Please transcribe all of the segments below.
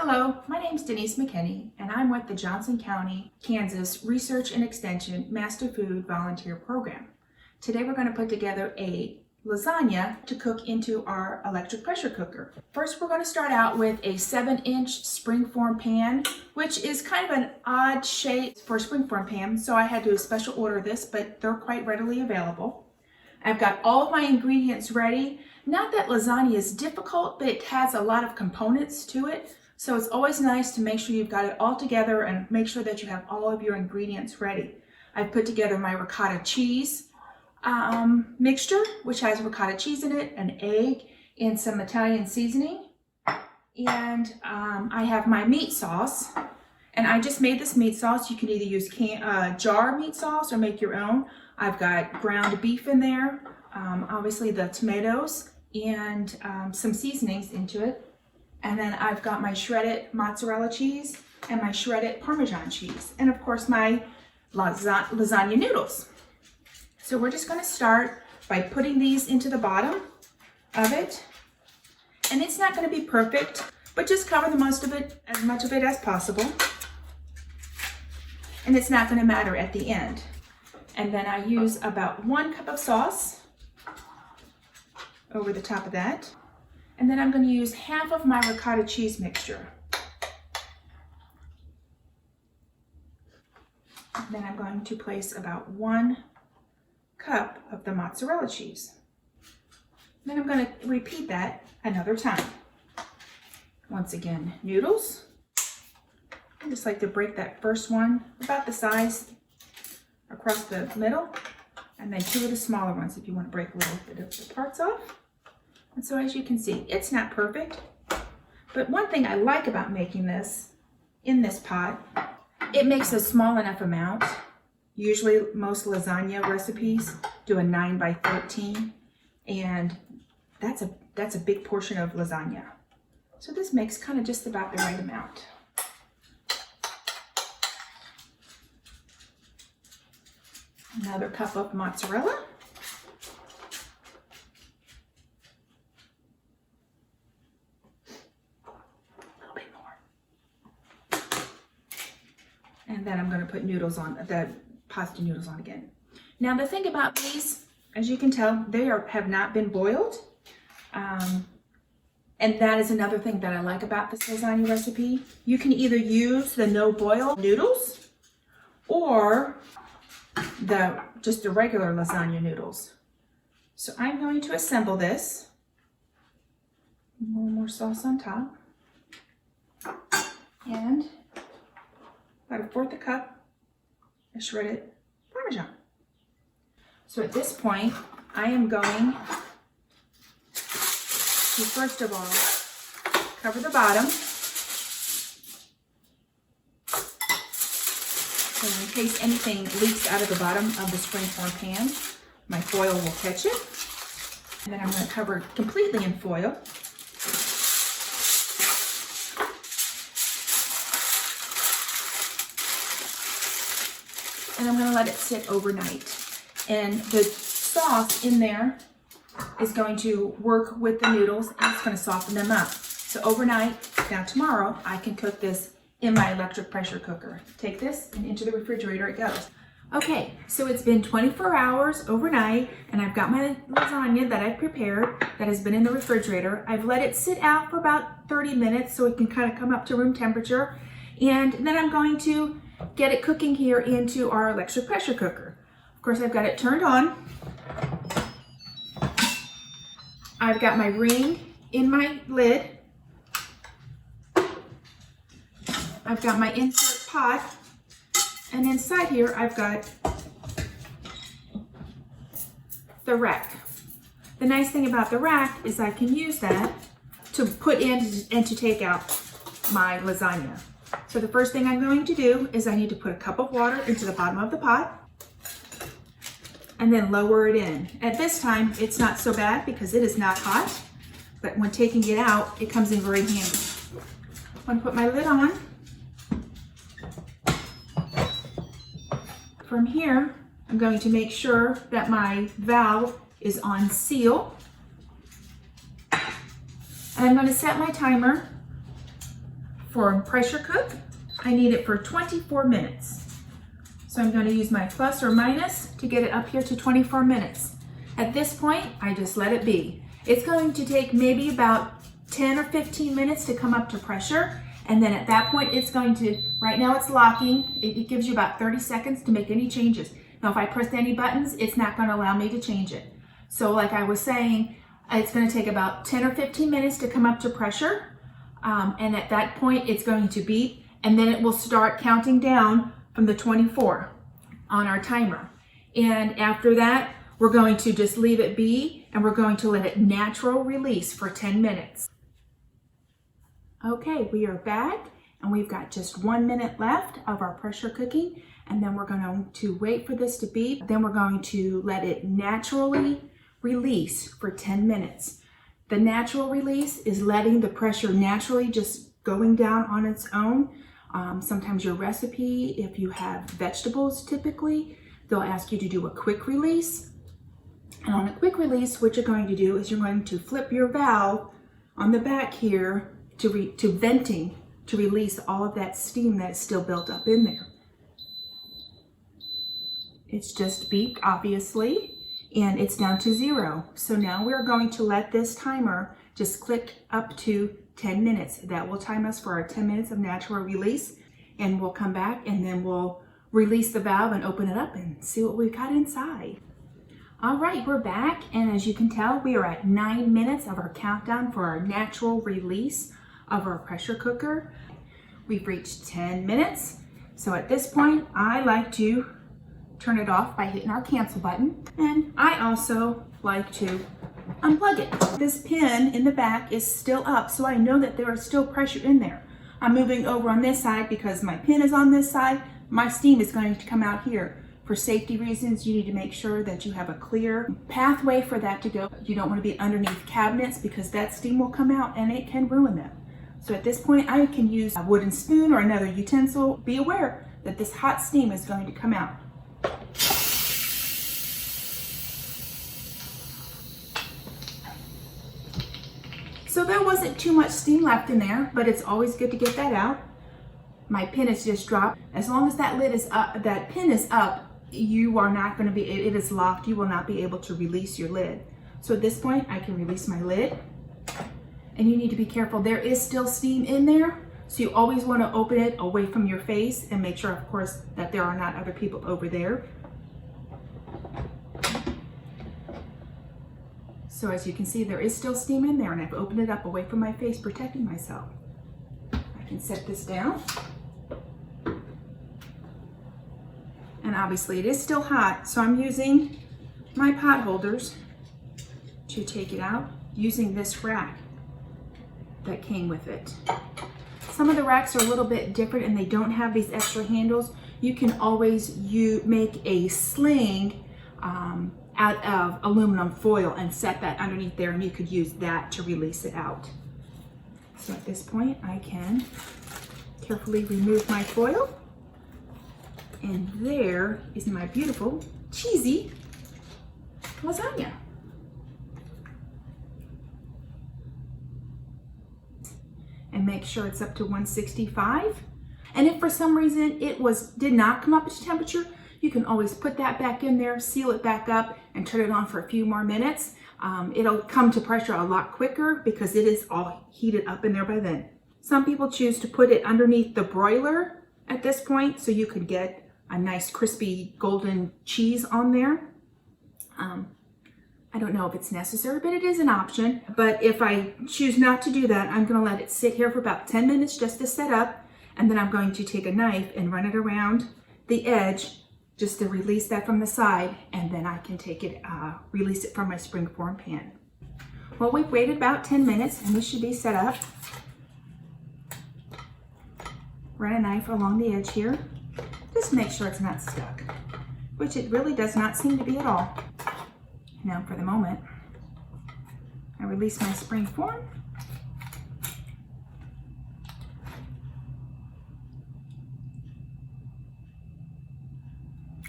Hello, my name is Denise McKinney, and I'm with the Johnson County, Kansas Research and Extension Master Food Volunteer Program. Today we're going to put together a lasagna to cook into our electric pressure cooker. First, we're going to start out with a 7-inch springform pan, which is kind of an odd shape for a springform pan, so I had to do a special order this, but they're quite readily available. I've got all of my ingredients ready. Not that lasagna is difficult, but it has a lot of components to it. So it's always nice to make sure you've got it all together and make sure that you have all of your ingredients ready. I've put together my ricotta cheese mixture, which has ricotta cheese in it, an egg, and some Italian seasoning. And I have my meat sauce. And I just made this meat sauce. You can either use jar meat sauce or make your own. I've got ground beef in there, obviously the tomatoes, and some seasonings into it. And then I've got my shredded mozzarella cheese and my shredded Parmesan cheese. And of course my lasagna noodles. So we're just gonna start by putting these into the bottom of it. And it's not gonna be perfect, but just cover the most of it, as much of it as possible. And it's not gonna matter at the end. And then I use about 1 cup of sauce over the top of that. And then I'm going to use half of my ricotta cheese mixture. And then I'm going to place about 1 cup of the mozzarella cheese. And then I'm going to repeat that another time. Once again, noodles. I just like to break that first one about the size across the middle, and then 2 of the smaller ones if you want to break a little bit of the parts off. And so as you can see, it's not perfect, but one thing I like about making this in this pot, it makes a small enough amount. Usually most lasagna recipes do a 9 by 13, and that's a big portion of lasagna. So this makes kind of just about the right amount. Another cup of mozzarella. And then I'm going to put noodles on, the pasta noodles on again. Now the thing about these, as you can tell, they have not been boiled. And that is another thing that I like about this lasagna recipe. You can either use the no boil noodles or just the regular lasagna noodles. So I'm going to assemble this. A little more sauce on top. And about 1/4 cup of shredded Parmesan. So at this point, I am going to first of all cover the bottom. So in case anything leaks out of the bottom of the springform pan, my foil will catch it. And then I'm going to cover it completely in foil. And I'm going to let it sit overnight. And the sauce in there is going to work with the noodles and it's going to soften them up. So overnight, now tomorrow, I can cook this in my electric pressure cooker. Take this and into the refrigerator it goes. Okay, so it's been 24 hours overnight and I've got my lasagna that I've prepared that has been in the refrigerator. I've let it sit out for about 30 minutes so it can kind of come up to room temperature. And then I'm going to get it cooking here into our electric pressure cooker. Of course, I've got it turned on. I've got my ring in my lid. I've got my insert pot, and inside here I've got the rack. The nice thing about the rack is I can use that to put in and to take out my lasagna. So the first thing I'm going to do is I need to put a cup of water into the bottom of the pot and then lower it in. At this time, it's not so bad because it is not hot, but when taking it out, it comes in very handy. I'm going to put my lid on. From here, I'm going to make sure that my valve is on seal. And I'm going to set my timer For pressure cook, I need it for 24 minutes. So I'm going to use my plus or minus to get it up here to 24 minutes. At this point, I just let it be. It's going to take maybe about 10 or 15 minutes to come up to pressure. And then at that point, it's going to, right now it's locking. It gives you about 30 seconds to make any changes. Now, if I press any buttons, it's not going to allow me to change it. So like I was saying, it's going to take about 10 or 15 minutes to come up to pressure. And at that point, it's going to beep, and then it will start counting down from the 24 on our timer. And after that, we're going to just leave it be, and we're going to let it natural release for 10 minutes. Okay, we are back, and we've got just 1 minute left of our pressure cooking, and then we're going to wait for this to beep. Then we're going to let it naturally release for 10 minutes. The natural release is letting the pressure naturally just going down on its own. Sometimes your recipe, if you have vegetables typically, they'll ask you to do a quick release. And on a quick release, what you're going to do is you're going to flip your valve on the back here to venting to release all of that steam that is still built up in there. It's just beeped, obviously, and it's down to 0. So now we're going to let this timer just click up to 10 minutes. That will time us for our 10 minutes of natural release, and we'll come back and then we'll release the valve and open it up and see what we've got inside. All right, we're back, and as you can tell, we are at 9 minutes of our countdown for our natural release of our pressure cooker. We've reached 10 minutes. So at this point, I like to turn it off by hitting our cancel button. And I also like to unplug it. This pin in the back is still up, so I know that there is still pressure in there. I'm moving over on this side because my pin is on this side. My steam is going to come out here. For safety reasons, you need to make sure that you have a clear pathway for that to go. You don't want to be underneath cabinets because that steam will come out and it can ruin them. So at this point, I can use a wooden spoon or another utensil. Be aware that this hot steam is going to come out. So there wasn't too much steam left in there, but it's always good to get that out. My pin is just dropped. As long as that lid is up, that pin is up, you are not going to be, it is locked. You will not be able to release your lid. So at this point, I can release my lid. And you need to be careful. There is still steam in there. So you always want to open it away from your face and make sure, of course, that there are not other people over there. So as you can see, there is still steam in there, and I've opened it up away from my face, protecting myself. I can set this down. And obviously it is still hot, so I'm using my pot holders to take it out using this rack that came with it. Some of the racks are a little bit different and they don't have these extra handles. You can always make a sling out of aluminum foil and set that underneath there, and you could use that to release it out. So at this point, I can carefully remove my foil. And there is my beautiful, cheesy lasagna. And make sure it's up to 165. And if for some reason it did not come up to temperature, you can always put that back in there, seal it back up, and turn it on for a few more minutes. It'll come to pressure a lot quicker because it is all heated up in there by then. Some people choose to put it underneath the broiler at this point so you could get a nice crispy golden cheese on there. I don't know if it's necessary, but it is an option. But if I choose not to do that, I'm going to let it sit here for about 10 minutes just to set up, and then I'm going to take a knife and run it around the edge just to release that from the side, and then I can take it, release it from my springform pan. Well, we've waited about 10 minutes, and this should be set up. Run a knife along the edge here. Just make sure it's not stuck, which it really does not seem to be at all. Now for the moment, I release my spring form.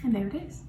And there it is.